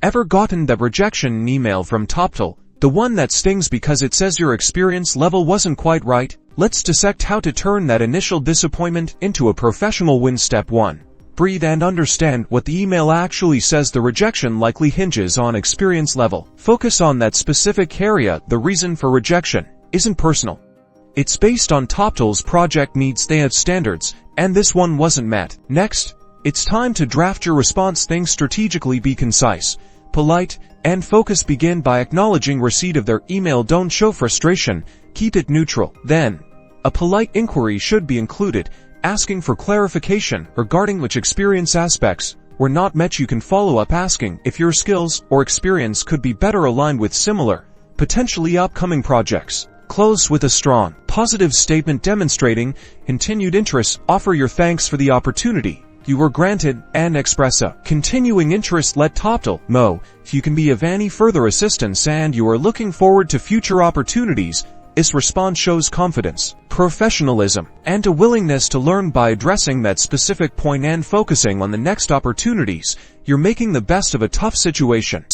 Ever gotten that rejection email from Toptal? The one that stings because it says your experience level wasn't quite right? Let's dissect how to turn that initial disappointment into a professional win. Step 1. Breathe and understand what the email actually says. The rejection likely hinges on experience level. Focus on that specific area. The reason for rejection isn't personal. It's based on Toptal's project needs. They have standards, and this one wasn't met. Next, it's time to draft your response. Think strategically, be concise, polite, and focus. Begin by acknowledging receipt of their email. Don't show frustration, keep it neutral. Then, a polite inquiry should be included, asking for clarification regarding which experience aspects were not met. You can follow up asking if your skills or experience could be better aligned with similar, potentially upcoming projects. Close with a strong, positive statement demonstrating continued interest. Offer your thanks for the opportunity you were granted and express a continuing interest. Let Toptal know if you can be of any further assistance and you are looking forward to future opportunities. This response shows confidence, professionalism, and a willingness to learn. By addressing that specific point and focusing on the next opportunities, you're making the best of a tough situation.